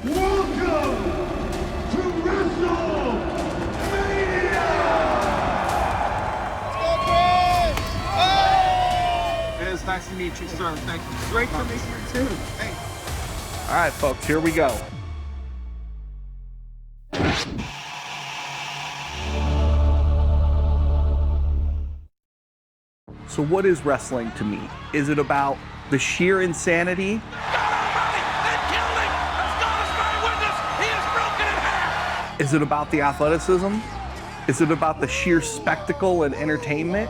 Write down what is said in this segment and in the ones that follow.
Welcome to WrestleMania! It is nice to meet you, sir. Thank you. Great to meet you, too. Thanks. All right, folks, here we go. So what is wrestling to me? Is it about the sheer insanity? Is it about the athleticism? Is it about the sheer spectacle and entertainment?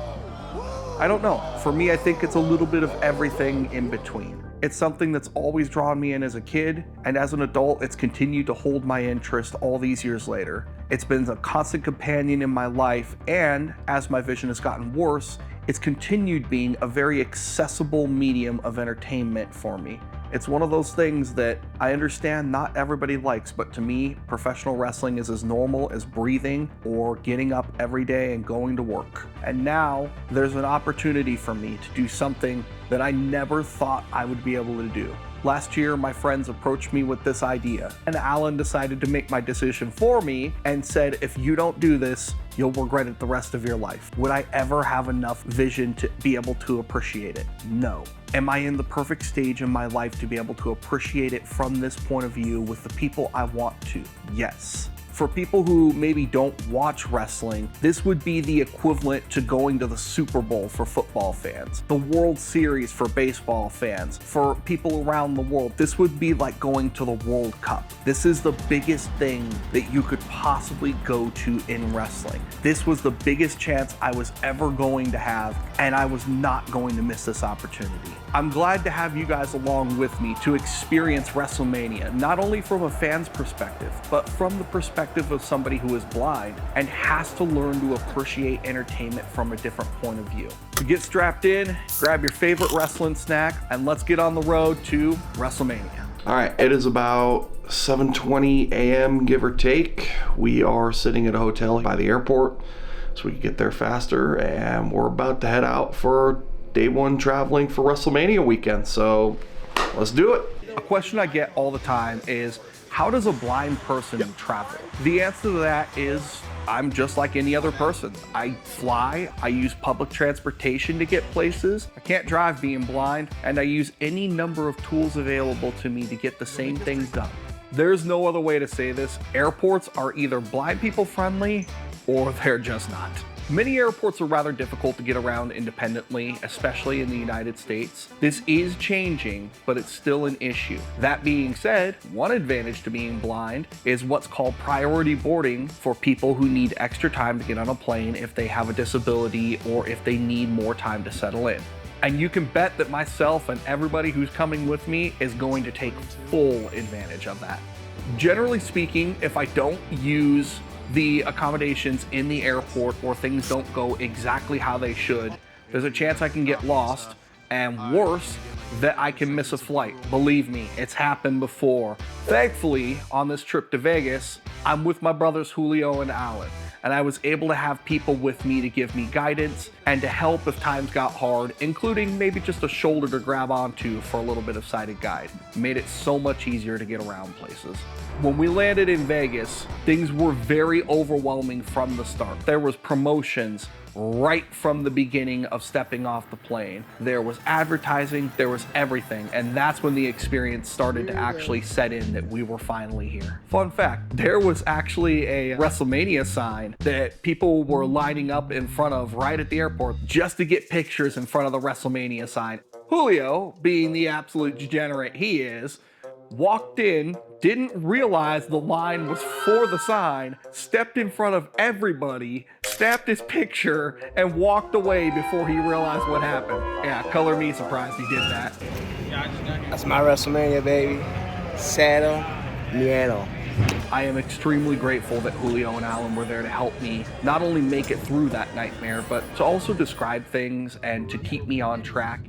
I don't know. For me, I think it's a little bit of everything in between. It's something that's always drawn me in as a kid, and as an adult, it's continued to hold my interest all these years later. It's been a constant companion in my life, and as my vision has gotten worse, it's continued being a very accessible medium of entertainment for me. It's one of those things that I understand not everybody likes, but to me, professional wrestling is as normal as breathing or getting up every day and going to work. And now there's an opportunity for me to do something that I never thought I would be able to do. Last year, my friends approached me with this idea, and Alan decided to make my decision for me and said, if you don't do this, you'll regret it the rest of your life. Would I ever have enough vision to be able to appreciate it? No. Am I in the perfect stage in my life to be able to appreciate it from this point of view with the people I want to? Yes. For people who maybe don't watch wrestling, this would be the equivalent to going to the Super Bowl for football fans, the World Series for baseball fans. For people around the world, this would be like going to the World Cup. This is the biggest thing that you could possibly go to in wrestling. This was the biggest chance I was ever going to have, and I was not going to miss this opportunity. I'm glad to have you guys along with me to experience WrestleMania, not only from a fan's perspective, but from the perspective of somebody who is blind and has to learn to appreciate entertainment from a different point of view. So get strapped in, grab your favorite wrestling snack, and let's get on the road to WrestleMania. All right, it is about 7:20 a.m. give or take. We are sitting at a hotel by the airport so we can get there faster, and we're about to head out for day one traveling for WrestleMania weekend. So let's do it. A question I get all the time is, how does a blind person travel? The answer to that is, I'm just like any other person. I fly, I use public transportation to get places. I can't drive being blind, and I use any number of tools available to me to get the same things done. There's no other way to say this. Airports are either blind people friendly or they're just not. Many airports are rather difficult to get around independently, especially in the United States. This is changing, but it's still an issue. That being said, one advantage to being blind is what's called priority boarding for people who need extra time to get on a plane if they have a disability or if they need more time to settle in. And you can bet that myself and everybody who's coming with me is going to take full advantage of that. Generally speaking, if I don't use the accommodations in the airport or things don't go exactly how they should, there's a chance I can get lost, and worse, that I can miss a flight. Believe me, it's happened before. Thankfully, on this trip to Vegas, I'm with my brothers Julio and Alan, and I was able to have people with me to give me guidance and to help if times got hard, including maybe just a shoulder to grab onto for a little bit of sighted guide. Made it so much easier to get around places. When we landed in Vegas, things were very overwhelming from the start. There was promotions right from the beginning of stepping off the plane. There was advertising, there was everything, and that's when the experience started to actually set in that we were finally here. Fun fact, there was actually a WrestleMania sign that people were lining up in front of right at the airport just to get pictures in front of the WrestleMania sign. Julio, being the absolute degenerate he is, walked in, didn't realize the line was for the sign, stepped in front of everybody, snapped his picture, and walked away before he realized what happened. Yeah, color me surprised he did that. That's my WrestleMania, baby. Cero miedo. I am extremely grateful that Julio and Alan were there to help me not only make it through that nightmare, but to also describe things and to keep me on track.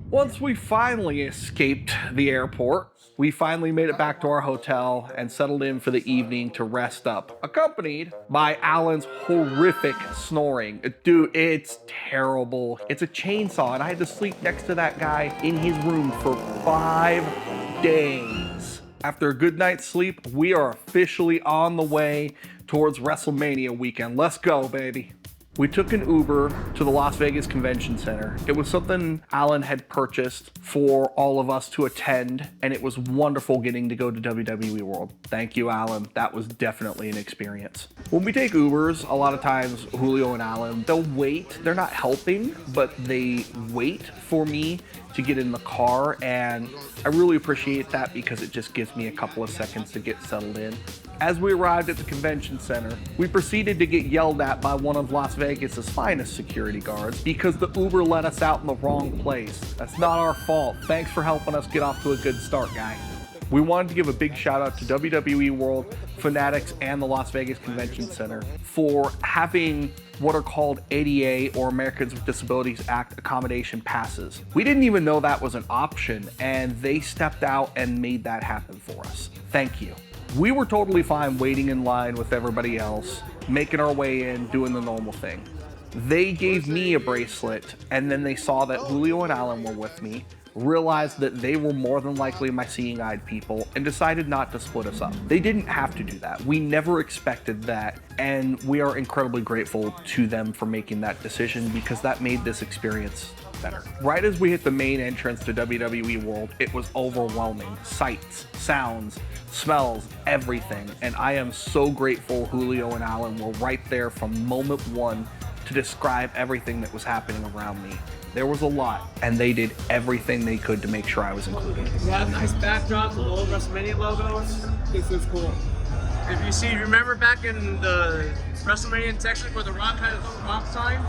Once we finally escaped the airport, we finally made it back to our hotel and settled in for the evening to rest up, accompanied by Alan's horrific snoring. Dude, it's terrible. It's a chainsaw, and I had to sleep next to that guy in his room for 5 days. After a good night's sleep, we are officially on the way towards WrestleMania weekend. Let's go, baby. We took an Uber to the Las Vegas Convention Center. It was something Alan had purchased for all of us to attend, and it was wonderful getting to go to WWE World. Thank you, Alan. That was definitely an experience. When we take Ubers, a lot of times Julio and Alan, they'll wait. They're not helping, but they wait for me to get in the car, and I really appreciate that because it just gives me a couple of seconds to get settled in. As we arrived at the convention center, we proceeded to get yelled at by one of Las Vegas's finest security guards because the Uber let us out in the wrong place. That's not our fault. Thanks for helping us get off to a good start, guy. We wanted to give a big shout out to WWE World, Fanatics, and the Las Vegas Convention Center for having what are called ADA, or Americans with Disabilities Act, accommodation passes. We didn't even know that was an option, and they stepped out and made that happen for us. Thank you. We were totally fine waiting in line with everybody else, making our way in, doing the normal thing. They gave me a bracelet, and then they saw that Julio and Alan were with me, realized that they were more than likely my seeing-eyed people, and decided not to split us up. They didn't have to do that. We never expected that, and we are incredibly grateful to them for making that decision because that made this experience better. Right as we hit the main entrance to WWE World, it was overwhelming. Sights, sounds, smells, everything. And I am so grateful Julio and Alan were right there from moment one to describe everything that was happening around me. There was a lot, and they did everything they could to make sure I was included. We have nice backdrops with old WrestleMania logos. This is cool. If you see, remember back in the WrestleMania in Texas where The Rock had his own rock sign?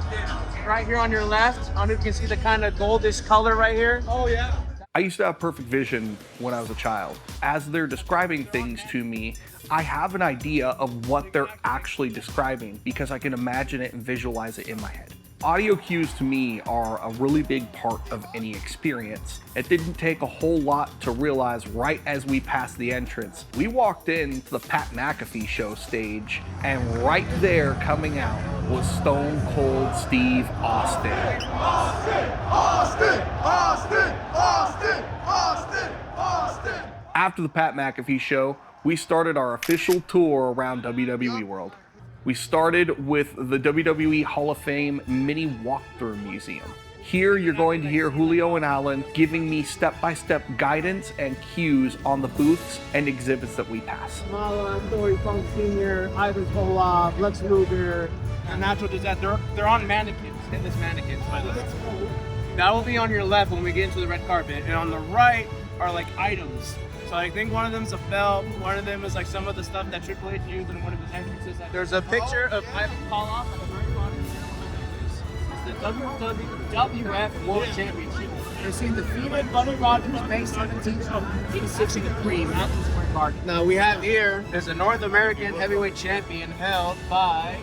Right here on your left, I don't know if you can see the kind of goldish color right here. Oh yeah. I used to have perfect vision when I was a child. As they're describing things to me, I have an idea of what they're actually describing because I can imagine it and visualize it in my head. Audio cues to me are a really big part of any experience. It didn't take a whole lot to realize right as we passed the entrance. We walked into the Pat McAfee show stage, and right there coming out was Stone Cold Steve Austin. Austin! Austin! Austin! Austin! Austin! Austin! After the Pat McAfee show, we started our official tour around WWE World. We started with the WWE Hall of Fame mini walkthrough museum. Here you're going to hear Julio and Alan giving me step-by-step guidance and cues on the booths and exhibits that we pass. Mala, Dory Funk Sr., Ivan Koloff, Lex Luger, and Natural Disaster. They're on mannequins, fitness mannequins, by the way. That will be on your left when we get into the red carpet, and on the right are like items. So I think one of them's a belt, one of them is like some of the stuff that Triple H used in one of his entrances. There's a picture of Ivan Koloff at the very bottom. It's the WWF World Championship. They're seeing defeated Buddy Rogers May 17th, 1863, Madison Square Garden. Now we have here is a North American heavyweight champion held by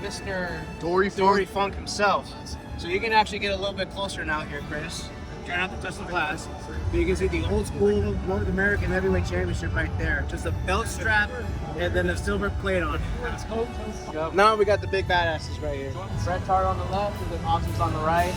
Mr. Dory Funk himself. So you can actually get a little bit closer now here, Chris. Try not to touch the glass. But you can see the old school North American Heavyweight Championship right there. Just a belt strap and then a silver plate on it. Now we got the big badasses right here. Bret Hart on the left and then Austin's on the right.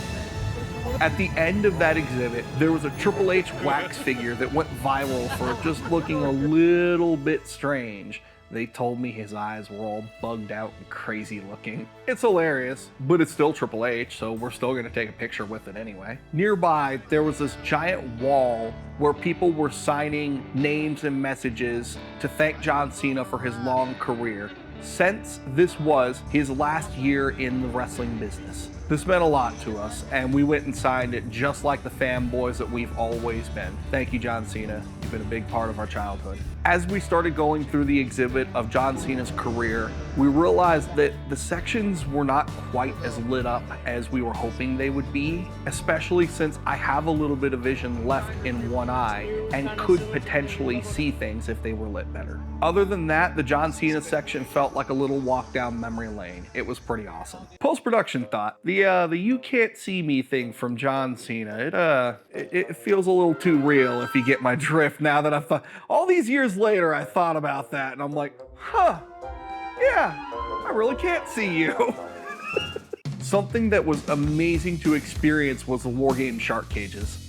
At the end of that exhibit, there was a Triple H wax figure that went viral for just looking a little bit strange. They told me his eyes were all bugged out and crazy looking. It's hilarious, but it's still Triple H, so we're still gonna take a picture with it anyway. Nearby, there was this giant wall where people were signing names and messages to thank John Cena for his long career, since this was his last year in the wrestling business. This meant a lot to us, and we went and signed it just like the fanboys that we've always been. Thank you, John Cena. You've been a big part of our childhood. As we started going through the exhibit of John Cena's career, we realized that the sections were not quite as lit up as we were hoping they would be, especially since I have a little bit of vision left in one eye and could potentially see things if they were lit better. Other than that, the John Cena section felt like a little walk down memory lane. It was pretty awesome. Post-production thought, the you can't see me thing from John Cena, it feels a little too real if you get my drift now that I've thought, all these years later I thought about that and I'm like, huh, yeah, I really can't see you. Something that was amazing to experience was the War Game shark cages.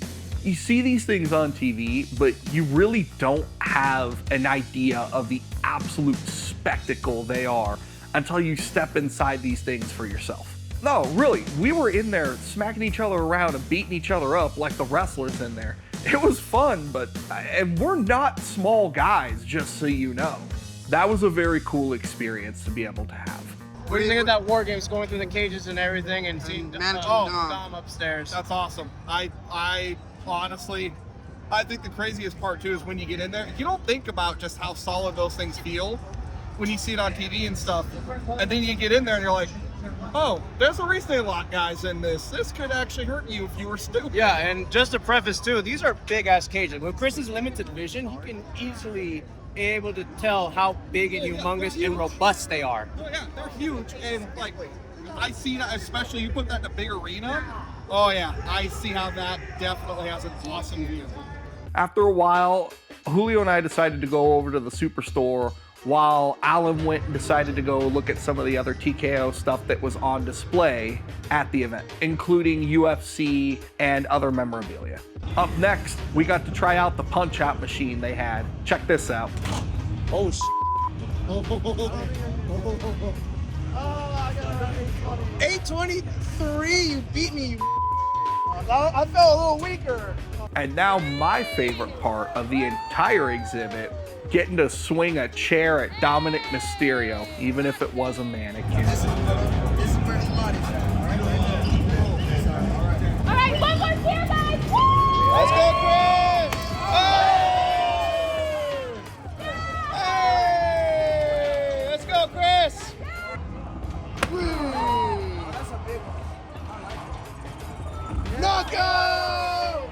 You see these things on TV, but you really don't have an idea of the absolute spectacle they are until you step inside these things for yourself. No, really, we were in there smacking each other around and beating each other up like the wrestlers in there. It was fun, and we're not small guys, just so you know. That was a very cool experience to be able to have. What do you think of that War Games, going through the cages and everything and seeing Dom upstairs? That's awesome. I honestly, I think the craziest part too is when you get in there, you don't think about just how solid those things feel when you see it on TV and stuff. And then you get in there and you're like, oh, there's a reason they lock guys in this. This could actually hurt you if you were stupid. Yeah, and just to preface too, these are big ass cages. With Chris's limited vision, he can easily be able to tell how big and humongous and robust they are. Oh yeah, they're huge, and like I see that, especially you put that in a big arena. Oh yeah, I see how that definitely has an awesome view. After a while, Julio and I decided to go over to the Superstore while Alan went and decided to go look at some of the other TKO stuff that was on display at the event, including UFC and other memorabilia. Up next, we got to try out the punch-out machine they had. Check this out. Oh, 823, you beat me, I felt a little weaker. And now my favorite part of the entire exhibit, getting to swing a chair at Dominic Mysterio, even if it was a mannequin. This is where his body's at. All right, one more chair, guys. Woo! Let's go, Chris! Hey! Let's go, Chris! That's a big one. Knockout!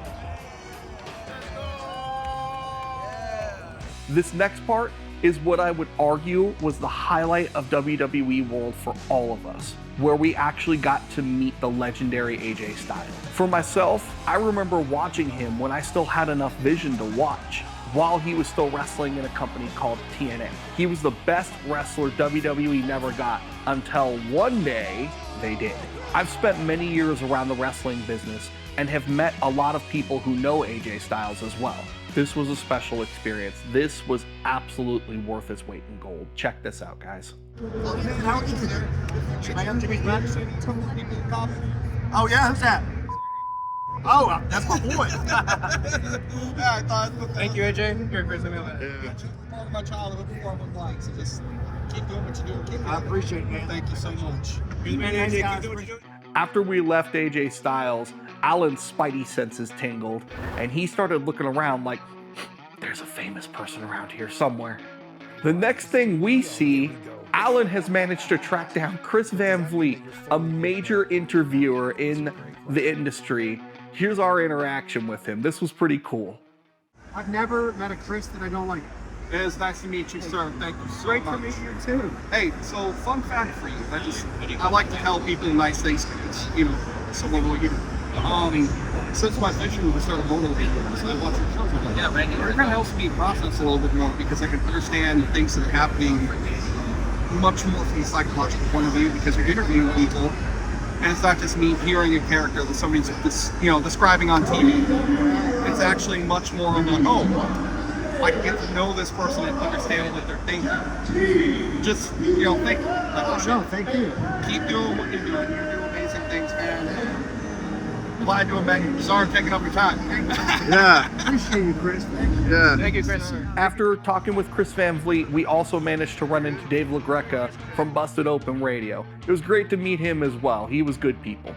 This next part is what I would argue was the highlight of WWE World for all of us, where we actually got to meet the legendary AJ Styles. For myself, I remember watching him when I still had enough vision to watch, while he was still wrestling in a company called TNA. He was the best wrestler WWE never got until one day they did. I've spent many years around the wrestling business and have met a lot of people who know AJ Styles as well. This was a special experience. This was absolutely worth its weight in gold. Check this out, guys. Oh yeah, who's that? Oh, that's my boy. Yeah, I thought Thank you, AJ. You're a great part of my childhood before I went blind, so just keep doing what you're doing. Keep I doing it. appreciate it, man. Thank you so much. After we left AJ Styles, Alan's spidey senses tingled, and he started looking around like, there's a famous person around here somewhere. The next thing we see, Alan has managed to track down Chris Van Vliet, a major interviewer in the industry. Here's our interaction with him. This was pretty cool. I've never met a Chris that I don't like. It is nice to meet you, sir. Thank you so Great much. to meet you too. Hey, so fun fact for you. I like to tell people nice things because, you know, someone like you. Since my vision was started motor videos, I watch your shows. Yeah, man. It kind of helps me process a little bit more because I can understand things that are happening much more from a psychological point of view because you're interviewing people. And it's not just me hearing a character that somebody's describing on TV. It's actually much more of a, I can get to know this person and understand what they're thinking. Just, thank you. No, thank you. Keep doing what you're doing. You're doing amazing things, man. Glad to have met you. Sorry I'm taking up your time. Yeah. Appreciate you, Chris. Thank you. Yeah. Thank you, Chris. After talking with Chris Van Vliet, we also managed to run into Dave LaGreca from Busted Open Radio. It was great to meet him as well. He was good people.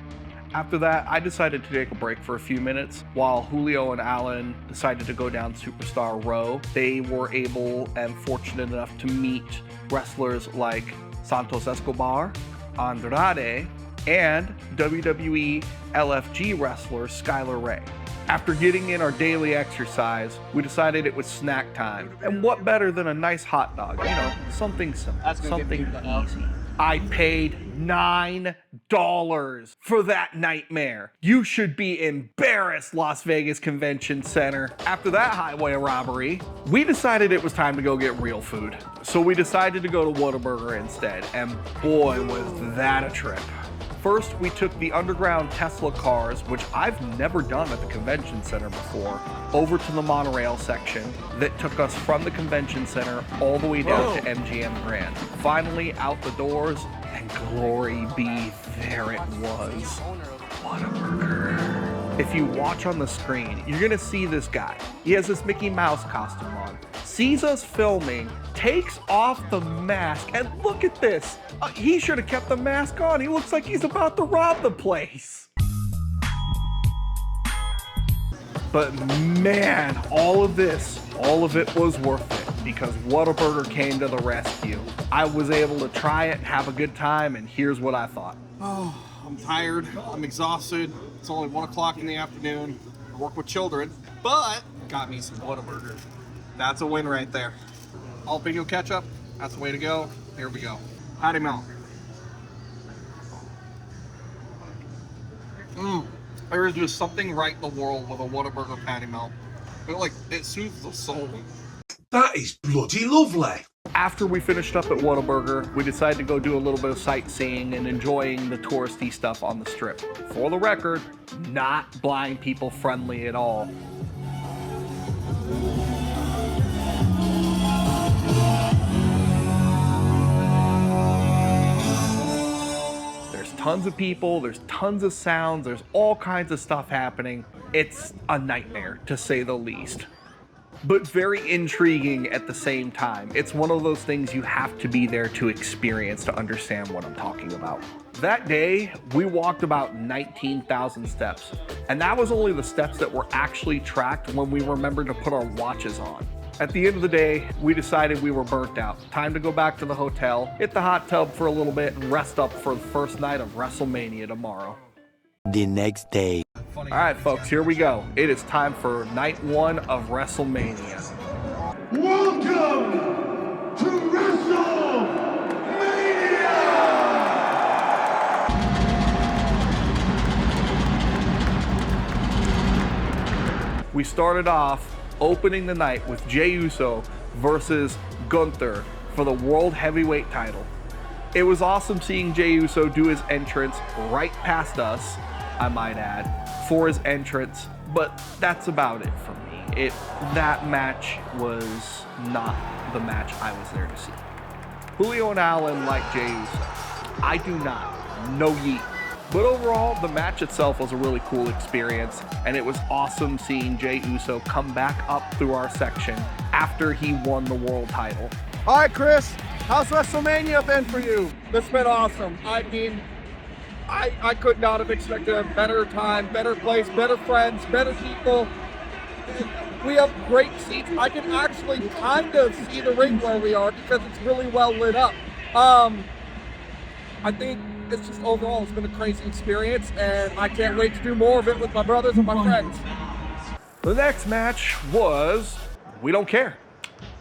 After that, I decided to take a break for a few minutes while Julio and Alan decided to go down Superstar Row. They were able and fortunate enough to meet wrestlers like Santos Escobar, Andrade, and WWE LFG wrestler Skylar Ray. After getting in our daily exercise, we decided it was snack time. And what better than a nice hot dog? Something simple, That's gonna something get people easy. I paid $9 for that nightmare. You should be embarrassed, Las Vegas Convention Center. After that highway robbery, we decided it was time to go get real food. So we decided to go to Whataburger instead, and boy, was that a trip. First, we took the underground Tesla cars, which I've never done at the convention center before, over to the monorail section that took us from the convention center all the way down to MGM Grand. Finally, out the doors, and glory be, there it was. Whataburger. If you watch on the screen, you're gonna see this guy. He has this Mickey Mouse costume on, sees us filming, takes off the mask, and look at this. He should have kept the mask on. He looks like he's about to rob the place. But man, all of it was worth it because Whataburger came to the rescue. I was able to try it, have a good time, and here's what I thought. Oh, I'm tired. I'm exhausted. It's only 1 o'clock in the afternoon. I work with children, but got me some Whataburger. That's a win right there. Jalapeno ketchup, that's the way to go. Here we go. Patty melt. There is just something right in the world with a Whataburger patty melt. It soothes the soul. That is bloody lovely. After we finished up at Whataburger, we decided to go do a little bit of sightseeing and enjoying the touristy stuff on the strip. For the record, not blind people friendly at all. There's tons of people, there's tons of sounds, there's all kinds of stuff happening. It's a nightmare, to say the least. But very intriguing at the same time. It's one of those things you have to be there to experience to understand what I'm talking about. That day, we walked about 19,000 steps, and that was only the steps that were actually tracked when we remembered to put our watches on. At the end of the day, we decided we were burnt out. Time to go back to the hotel, hit the hot tub for a little bit, and rest up for the first night of WrestleMania tomorrow. The next day. All right, folks, here we go. It is time for night one of WrestleMania. Welcome to WrestleMania! We started off opening the night with Jey Uso versus Gunther for the World Heavyweight title. It was awesome seeing Jey Uso do his entrance right past us, I might add, for his entrance, but that's about it for me. That match was not the match I was there to see. Julio and Allen like Jey Uso. I do not. No yeet. But overall, the match itself was a really cool experience, and it was awesome seeing Jey Uso come back up through our section after he won the world title. All right, Chris, how's WrestleMania been for you? It's been awesome. I mean, I could not have expected a better time, better place, better friends, better people. We have great seats. I can actually kind of see the ring where we are because it's really well lit up. I think it's just overall, it's been a crazy experience, and I can't wait to do more of it with my brothers and my friends. The next match was We Don't Care.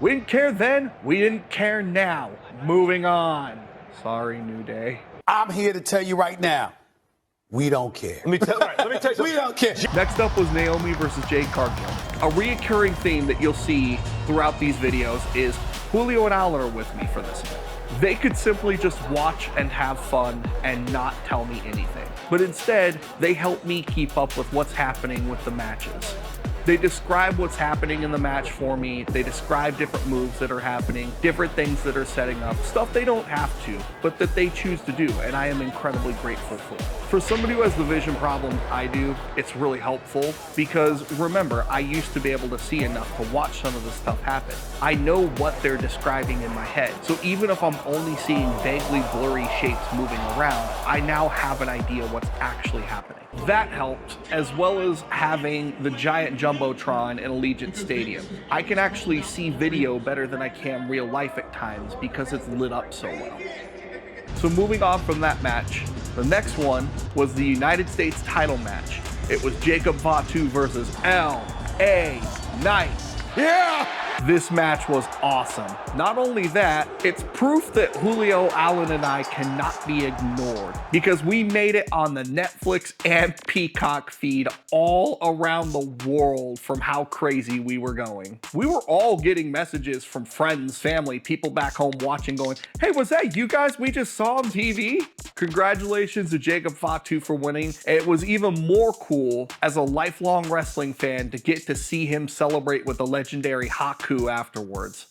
We didn't care then, we didn't care now. Moving on. Sorry, New Day. I'm here to tell you right now, we don't care. Let me tell you, we don't care. Next up was Naomi versus Jade Cargill. A reoccurring theme that you'll see throughout these videos is Julio and Allen are with me for this one. They could simply just watch and have fun and not tell me anything. But instead, they help me keep up with what's happening with the matches. They describe what's happening in the match for me. They describe different moves that are happening, different things that are setting up, stuff they don't have to, but that they choose to do, and I am incredibly grateful for. For somebody who has the vision problem I do, it's really helpful because remember, I used to be able to see enough to watch some of this stuff happen. I know what they're describing in my head, so even if I'm only seeing vaguely blurry shapes moving around, I now have an idea what's actually happening. That helped, as well as having the giant Jumbotron in Allegiant Stadium. I can actually see video better than I can real life at times because it's lit up so well. So moving on from that match, the next one was the United States title match. It was Jacob Fatu versus L.A. Knight. Yeah! This match was awesome. Not only that, it's proof that Julio, Allen, and I cannot be ignored because we made it on the Netflix and Peacock feed all around the world from how crazy we were going. We were all getting messages from friends, family, people back home watching going, hey, was that you guys we just saw on TV? Congratulations to Jacob Fatu for winning. It was even more cool as a lifelong wrestling fan to get to see him celebrate with the legendary Haku afterwards.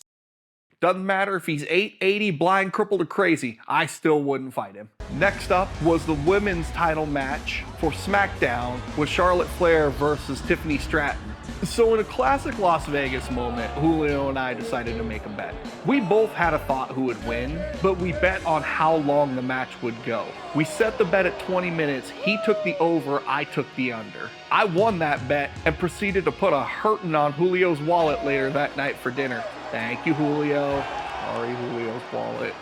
Doesn't matter if he's 880, blind, crippled, or crazy, I still wouldn't fight him. Next up was the women's title match for SmackDown with Charlotte Flair versus Tiffany Stratton. So in a classic Las Vegas moment, Julio and I decided to make a bet. We both had a thought who would win, but we bet on how long the match would go. We set the bet at 20 minutes, he took the over, I took the under. I won that bet and proceeded to put a hurtin' on Julio's wallet later that night for dinner. Thank you, Julio. Sorry, Julio's wallet.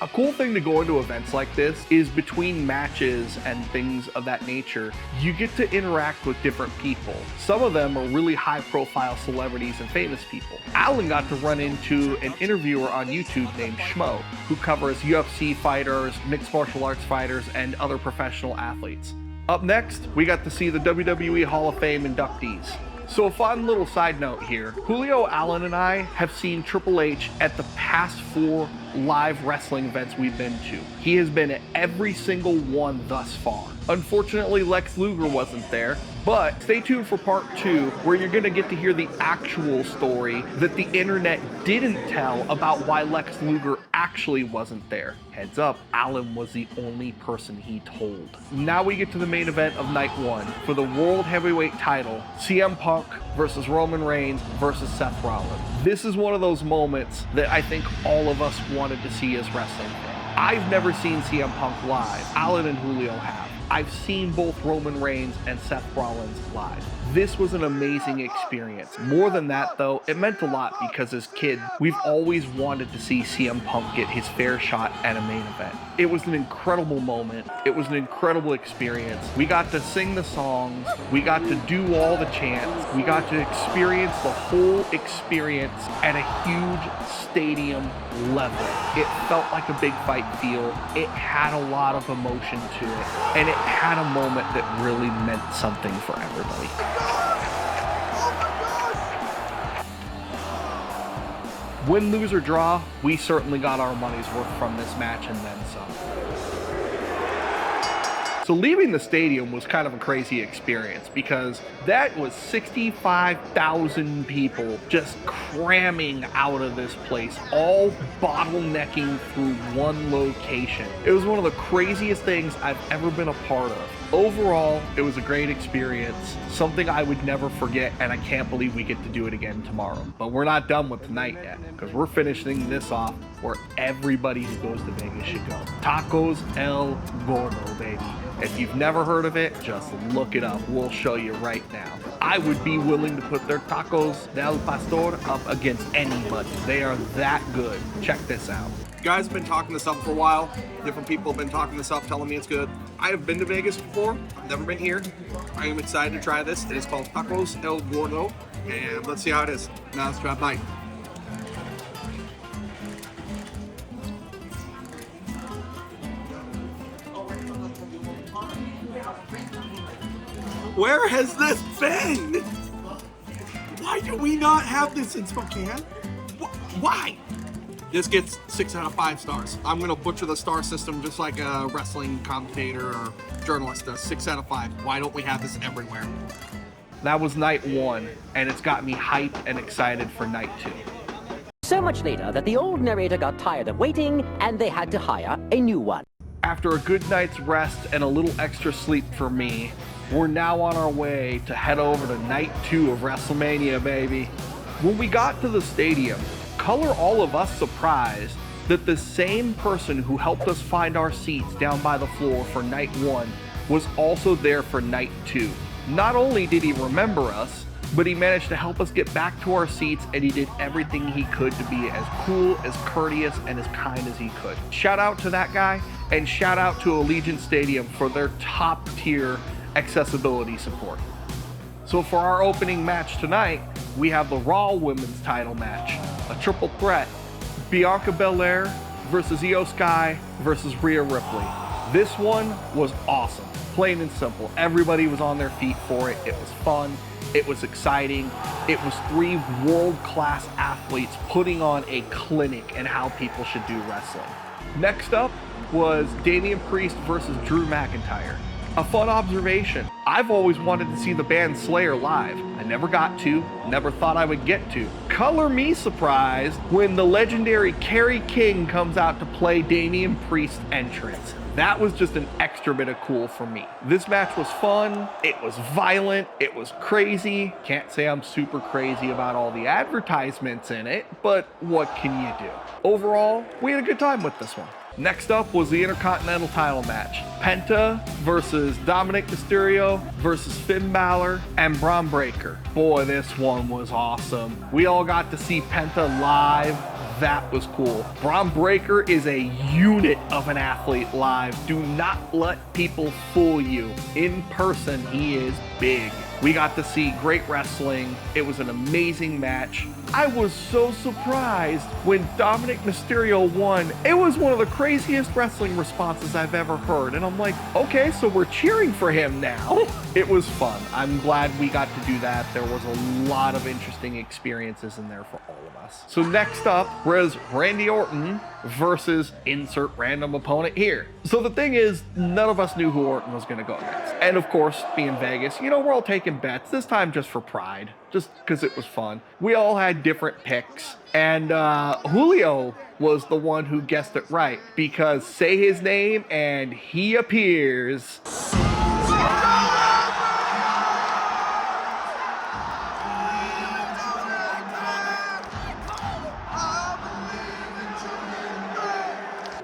A cool thing to go into events like this is between matches and things of that nature, you get to interact with different people. Some of them are really high profile celebrities and famous people. Alan got to run into an interviewer on YouTube named Schmo, who covers UFC fighters, mixed martial arts fighters, and other professional athletes. Up next, we got to see the WWE Hall of Fame inductees. So a fun little side note here, Julio, Allen, and I have seen Triple H at the past 4 live wrestling events we've been to. He has been at every single one thus far. Unfortunately, Lex Luger wasn't there, but stay tuned for part 2, where you're gonna get to hear the actual story that the internet didn't tell about why Lex Luger actually wasn't there. Heads up, Allen was the only person he told. Now we get to the main event of night 1 for the World Heavyweight title, CM Punk versus Roman Reigns versus Seth Rollins. This is one of those moments that I think all of us wanted to see as wrestling fans. I've never seen CM Punk live. Allen and Julio have. I've seen both Roman Reigns and Seth Rollins live. This was an amazing experience. More than that though, it meant a lot because as kids, we've always wanted to see CM Punk get his fair shot at a main event. It was an incredible moment. It was an incredible experience. We got to sing the songs. We got to do all the chants. We got to experience the whole experience at a huge stadium level. It felt like a big fight feel. It had a lot of emotion to it. And it had a moment that really meant something for everybody. Win, lose, or draw, we certainly got our money's worth from this match and then some. So leaving the stadium was kind of a crazy experience because that was 65,000 people just cramming out of this place, all bottlenecking through one location. It was one of the craziest things I've ever been a part of. Overall, it was a great experience, something I would never forget, and I can't believe we get to do it again tomorrow. But we're not done with tonight yet, because we're finishing this off where everybody who goes to Vegas should go. Tacos El Gordo, baby. If you've never heard of it, just look it up. We'll show you right now. I would be willing to put their tacos del pastor up against anybody. They are that good. Check this out. You guys have been talking this up for a while. Different people have been talking this up, telling me it's good. I have been to Vegas before. I've never been here. I am excited to try this. It is called Tacos El Gordo, and let's see how it is. Now let's try a bite. Where has this been? Why do we not have this in Spokane? Why? This gets 6 out of 5 stars. I'm gonna butcher the star system just like a wrestling commentator or journalist does. 6 out of 5. Why don't we have this everywhere? That was night 1, and it's got me hyped and excited for night 2. So much later that the old narrator got tired of waiting and they had to hire a new one. After a good night's rest and a little extra sleep for me, we're now on our way to head over to night 2 of WrestleMania, baby. When we got to the stadium, color all of us surprised that the same person who helped us find our seats down by the floor for night 1 was also there for night 2. Not only did he remember us, but he managed to help us get back to our seats, and he did everything he could to be as cool, as courteous, and as kind as he could. Shout out to that guy, and shout out to Allegiant Stadium for their top tier accessibility support. So for our opening match tonight, we have the Raw Women's title match, a triple threat, Bianca Belair versus Io Sky versus Rhea Ripley. This one was awesome, plain and simple. Everybody was on their feet for it. It was fun. It was exciting. It was 3 world-class athletes putting on a clinic in how people should do wrestling. Next up was Damian Priest versus Drew McIntyre. A fun observation. I've always wanted to see the band Slayer live. I never got to, never thought I would get to. Color me surprised when the legendary Kerry King comes out to play Damian Priest's entrance. That was just an extra bit of cool for me. This match was fun, it was violent, it was crazy. Can't say I'm super crazy about all the advertisements in it, but what can you do? Overall, we had a good time with this one. Next up was the Intercontinental title match. Penta versus Dominic Mysterio versus Finn Balor and Braun Breaker. Boy, this one was awesome. We all got to see Penta live. That was cool. Braun Breaker is a unit of an athlete live. Do not let people fool you. In person, he is big. We got to see great wrestling. It was an amazing match. I was so surprised when Dominic Mysterio won. It was one of the craziest wrestling responses I've ever heard. And I'm like, okay, so we're cheering for him now. It was fun. I'm glad we got to do that. There was a lot of interesting experiences in there for all of us. So next up was Randy Orton versus insert random opponent here. So the thing is, none of us knew who Orton was going to go against. And of course, being Vegas, you know, we're all taking bets, this time just for pride, just because it was fun. We all had different picks, and Julio was the one who guessed it right, because say his name and he appears.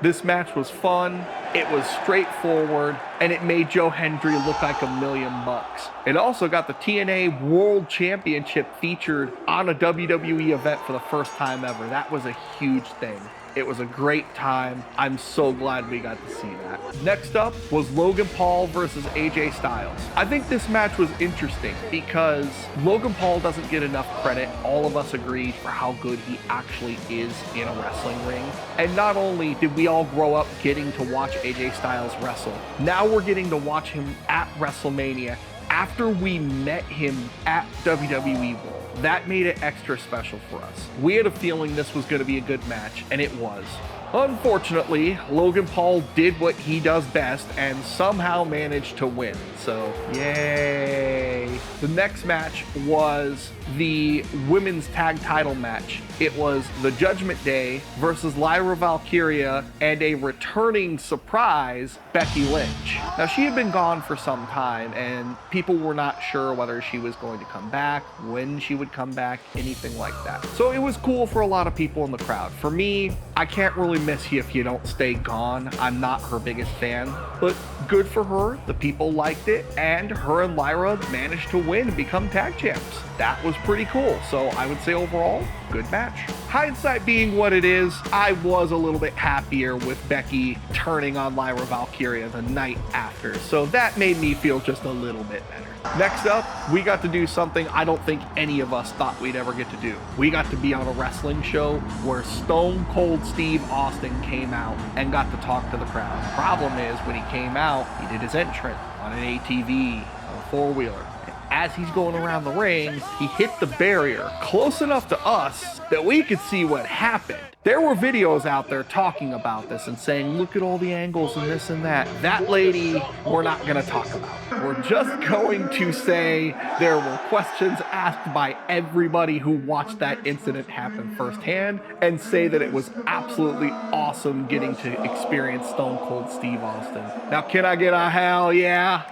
This match was fun, it was straightforward, and it made Joe Hendry look like $1,000,000. It also got the TNA World Championship featured on a WWE event for the first time ever. That was a huge thing. It was a great time. I'm so glad we got to see that. Next up was Logan Paul versus AJ Styles. I think this match was interesting because Logan Paul doesn't get enough credit. All of us agreed for how good he actually is in a wrestling ring. And not only did we all grow up getting to watch AJ Styles wrestle, now we're getting to watch him at WrestleMania after we met him at WWE World. That made it extra special for us. We had a feeling this was going to be a good match, and it was. Unfortunately, Logan Paul did what he does best and somehow managed to win. So, yay. The next match was the women's tag title match. It was the Judgment Day versus Lyra Valkyria and a returning surprise, Becky Lynch. Now, she had been gone for some time, and people were not sure whether she was going to come back, when she would come back, anything like that. So it was cool for a lot of people in the crowd. For me, I can't really miss you if you don't stay gone. I'm not her biggest fan, but good for her. The people liked it, and her and Lyra managed to win and become tag champs. That was pretty cool. So I would say overall, good match. Hindsight being what it is, I was a little bit happier with Becky turning on Lyra Valkyria the night after. So that made me feel just a little bit better. Next up, we got to do something I don't think any of us thought we'd ever get to do. We got to be on a wrestling show where Stone Cold Steve Austin came out and got to talk to the crowd. The problem is, when he came out, he did his entrance on an ATV, on a four-wheeler. As he's going around the ring, he hit the barrier close enough to us that we could see what happened. There were videos out there talking about this and saying, look at all the angles and this and that. That lady, we're not going to talk about. We're just going to say there were questions asked by everybody who watched that incident happen firsthand and say that it was absolutely awesome getting to experience Stone Cold Steve Austin. Now, can I get a hell yeah?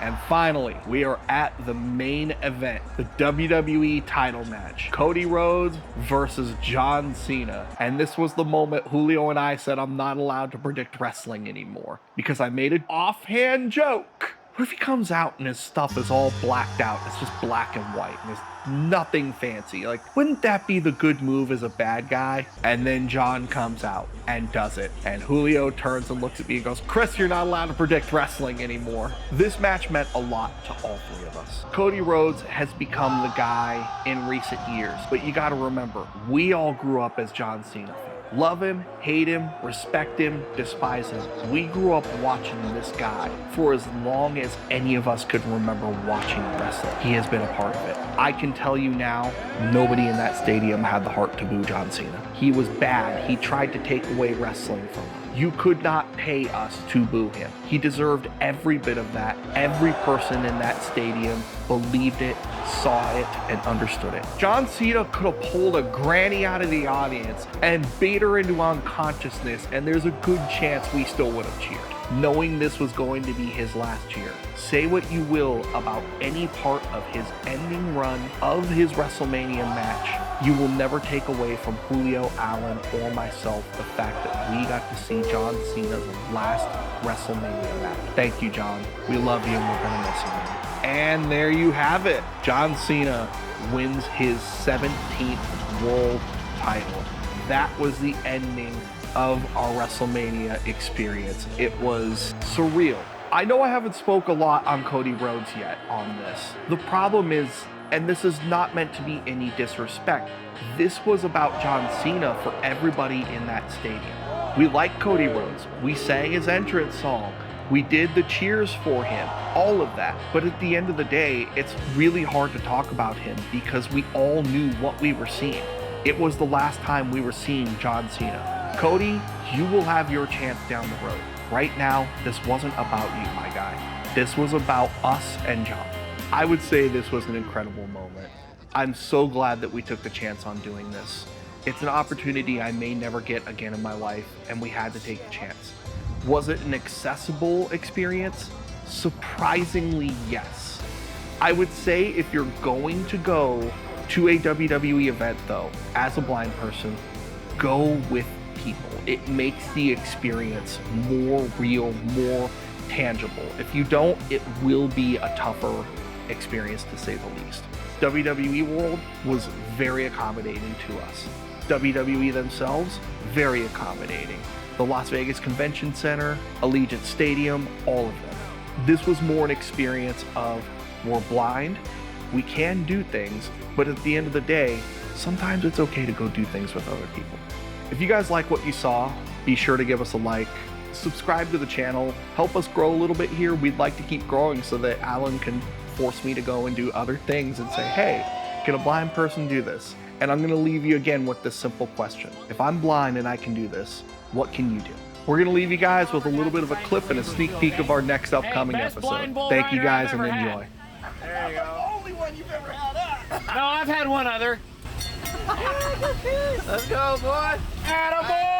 And finally, we are at the main event, the WWE title match. Cody Rhodes versus John Cena. And this was the moment Julio and I said I'm not allowed to predict wrestling anymore because I made an offhand joke. What if he comes out and his stuff is all blacked out? It's just black and white and there's nothing fancy. Like, wouldn't that be the good move as a bad guy? And then John comes out and does it. And Julio turns and looks at me and goes, Chris, you're not allowed to predict wrestling anymore. This match meant a lot to all three of us. Cody Rhodes has become the guy in recent years, but you gotta remember, we all grew up as John Cena fans. Love him, hate him, respect him, despise him. We grew up watching this guy for as long as any of us could remember watching wrestling. He has been a part of it. I can tell you now, nobody in that stadium had the heart to boo John Cena. He was bad. He tried to take away wrestling from him. You could not pay us to boo him. He deserved every bit of that. Every person in that stadium believed it, saw it, and understood it. John Cena could have pulled a granny out of the audience and bait her into unconsciousness, and there's a good chance we still would have cheered, knowing this was going to be his last cheer. Say what you will about any part of his ending run of his WrestleMania match, you will never take away from Julio, Allen, or myself the fact that we got to see John Cena's last WrestleMania match. Thank you, John. We love you and we're gonna miss you. And there you have it. John Cena wins his 17th world title. That was the ending of our WrestleMania experience. It was surreal. I know I haven't spoke a lot on Cody Rhodes yet on this. The problem is, and this is not meant to be any disrespect, this was about John Cena for everybody in that stadium. We like Cody Rhodes. We sang his entrance song. We did the cheers for him, all of that. But at the end of the day, it's really hard to talk about him because we all knew what we were seeing. It was the last time we were seeing John Cena. Cody, you will have your chance down the road. Right now, this wasn't about you, my guy. This was about us and John. I would say this was an incredible moment. I'm so glad that we took the chance on doing this. It's an opportunity I may never get again in my life, and we had to take the chance. Was it an accessible experience? Surprisingly, yes. I would say if you're going to go to a WWE event, though, as a blind person, go with people. It makes the experience more real, more tangible. If you don't, it will be a tougher experience to say the least. WWE World was very accommodating to us. WWE themselves, very accommodating. The Las Vegas Convention Center, Allegiant Stadium, all of them. This was more an experience of we're blind, we can do things, but at the end of the day, sometimes it's okay to go do things with other people. If you guys like what you saw, be sure to give us a like, subscribe to the channel, help us grow a little bit here. We'd like to keep growing so that Alan can force me to go and do other things and say, hey, can a blind person do this? And I'm gonna leave you again with this simple question. If I'm blind and I can do this, what can you do? We're gonna leave you guys with a little bit of a clip and a sneak peek of our next upcoming episode. Thank you guys and enjoy. There you go. Only one you've ever had. No, I've had one other. Let's go, boy. Attaboy!